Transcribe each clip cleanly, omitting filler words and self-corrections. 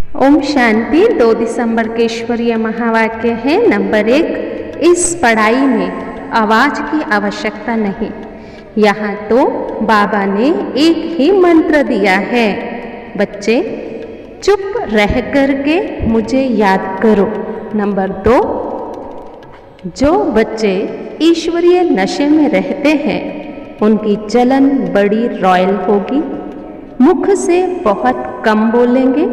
ओम शांति। 2 दिसंबर के ईश्वरीय महावाक्य है नंबर 1, इस पढ़ाई में आवाज की आवश्यकता नहीं। यहाँ तो बाबा ने एक ही मंत्र दिया है, बच्चे चुप रह करके मुझे याद करो। नंबर 2, जो बच्चे ईश्वरीय नशे में रहते हैं उनकी चलन बड़ी रॉयल होगी, मुख से बहुत कम बोलेंगे,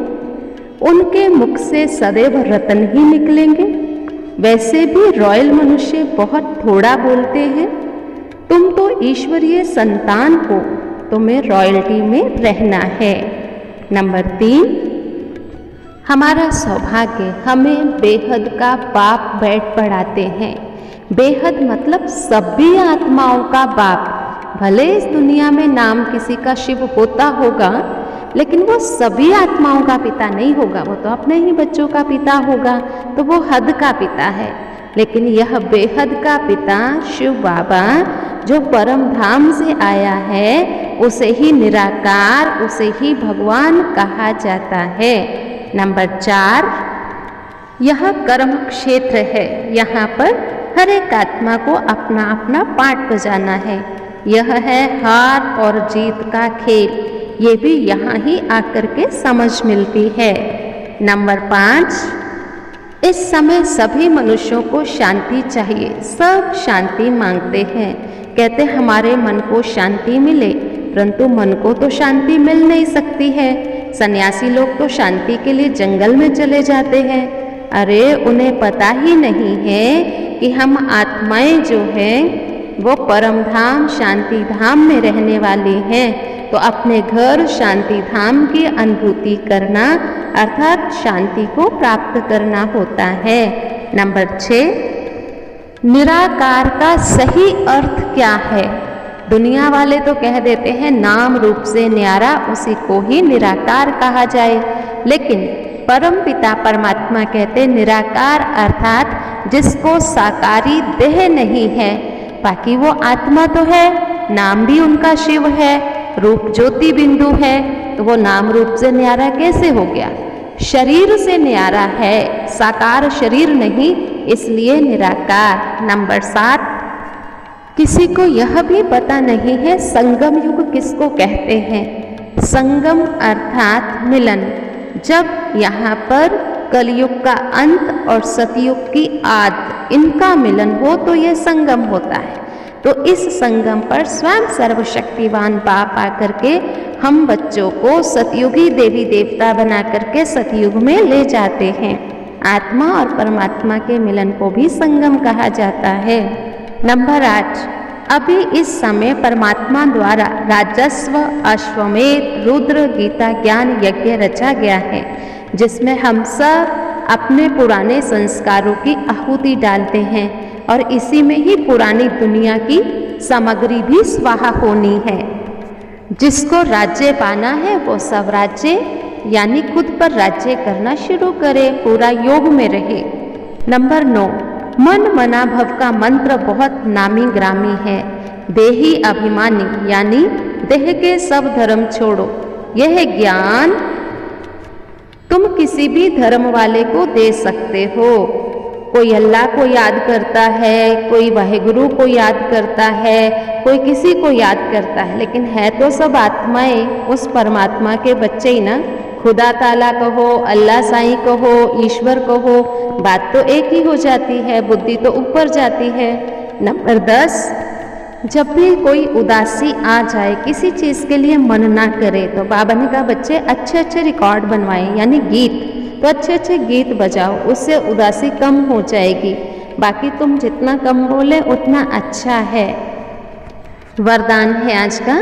उनके मुख से सदैव रतन ही निकलेंगे। वैसे भी रॉयल मनुष्य बहुत थोड़ा बोलते हैं। तुम तो ईश्वरीय संतान हो, तुम्हें रॉयल्टी में रहना है। नंबर 3, हमारा सौभाग्य हमें बेहद का बाप बैठ पढ़ाते हैं। बेहद मतलब सभी आत्माओं का बाप। भले इस दुनिया में नाम किसी का शिव होता होगा, लेकिन वो सभी आत्माओं का पिता नहीं होगा, वो तो अपने ही बच्चों का पिता होगा, तो वो हद का पिता है। लेकिन यह बेहद का पिता शिव बाबा जो परम धाम से आया है, उसे ही निराकार, उसे ही भगवान कहा जाता है। नंबर 4, यह कर्म क्षेत्र है। यहाँ पर हर एक आत्मा को अपना अपना पार्ट बजाना है। यह है हार और जीत का खेल, ये भी यहाँ ही आकर के समझ मिलती है। नंबर 5, इस समय सभी मनुष्यों को शांति चाहिए। सब शांति मांगते हैं, कहते हमारे मन को शांति मिले, परंतु मन को तो शांति मिल नहीं सकती है। सन्यासी लोग तो शांति के लिए जंगल में चले जाते हैं। अरे उन्हें पता ही नहीं है कि हम आत्माएं जो हैं वो परम धाम शांति धाम में रहने वाली हैं। तो अपने घर शांति धाम की अनुभूति करना अर्थात शांति को प्राप्त करना होता है। नंबर 6, निराकार का सही अर्थ क्या है? दुनिया वाले तो कह देते हैं नाम रूप से न्यारा उसी को ही निराकार कहा जाए, लेकिन परम पिता परमात्मा कहते निराकार अर्थात जिसको साकारी देह नहीं है, बाकी वो आत्मा तो है, नाम भी उनका शिव है, रूप ज्योति बिंदु है, तो वो नाम रूप से न्यारा कैसे हो गया? शरीर से न्यारा है, साकार शरीर नहीं, इसलिए निराकार। नंबर 7, किसी को यह भी पता नहीं है संगम युग किसको कहते हैं। संगम अर्थात मिलन। जब यहाँ पर कलयुग का अंत और सतयुग की आद, इनका मिलन हो तो यह संगम होता है। तो इस संगम पर स्वयं सर्वशक्तिवान बाप आकर के हम बच्चों को सतयुगी देवी देवता बना करके सतयुग में ले जाते हैं। आत्मा और परमात्मा के मिलन को भी संगम कहा जाता है। नंबर 8, अभी इस समय परमात्मा द्वारा राजस्व, अश्वमेध, रुद्र, गीता ज्ञान यज्ञ रचा गया है, जिसमें हम सब अपने पुराने संस्कारों की आहुति डालते हैं और इसी में ही पुरानी दुनिया की सामग्री भी स्वाहा होनी है। जिसको राज्य पाना है वो सब राज्य यानी खुद पर राज्य करना शुरू करे, पूरा योग में रहे। नंबर 9, मन मना भव का मंत्र बहुत नामी ग्रामी है। देही अभिमानी यानी देह के सब धर्म छोड़ो। यह ज्ञान तुम किसी भी धर्म वाले को दे सकते हो। कोई अल्लाह को याद करता है, कोई वाहेगुरु को याद करता है, कोई किसी को याद करता है, लेकिन है तो सब आत्माएं उस परमात्मा के बच्चे ही ना। खुदा ताला कहो, अल्लाह साईं कहो, ईश्वर कहो, बात तो एक ही हो जाती है, बुद्धि तो ऊपर जाती है। नंबर 10, जब भी कोई उदासी आ जाए, किसी चीज़ के लिए मन ना करे, तो बाबा ने कहा बच्चे अच्छे अच्छे रिकॉर्ड बनवाएं यानी गीत, तो अच्छे अच्छे गीत बजाओ, उससे उदासी कम हो जाएगी। बाकी तुम जितना कम बोले उतना अच्छा है। वरदान है आज का,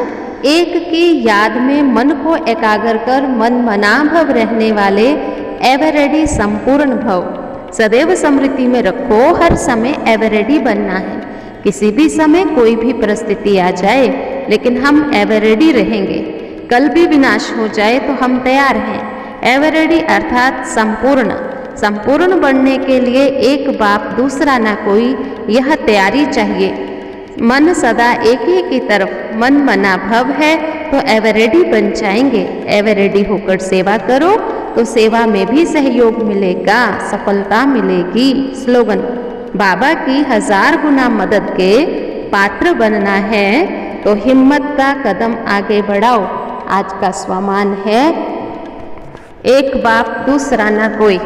एक की याद में मन को एकाग्र कर मन मनाभव रहने वाले एवर रेडी संपूर्ण भव। सदैव स्मृति में रखो, हर एवर रेडी बनना है। किसी भी समय कोई भी परिस्थिति आ जाए, लेकिन हम एवर रेडी रहेंगे। कल भी विनाश हो जाए तो हम तैयार हैं। एवर रेडी अर्थात संपूर्ण। संपूर्ण बनने के लिए एक बाप दूसरा ना कोई, यह तैयारी चाहिए। मन सदा एक ही की तरफ मन मना भव है, तो एवर रेडी बन जाएंगे। एवर रेडी होकर सेवा करो, तो सेवा में भी सहयोग मिलेगा, सफलता मिलेगी। स्लोगन: बाबा की 1000 गुना मदद के पात्र बनना है तो हिम्मत का कदम आगे बढ़ाओ। आज का स्वमान है, एक बाप दूसरा न कोई।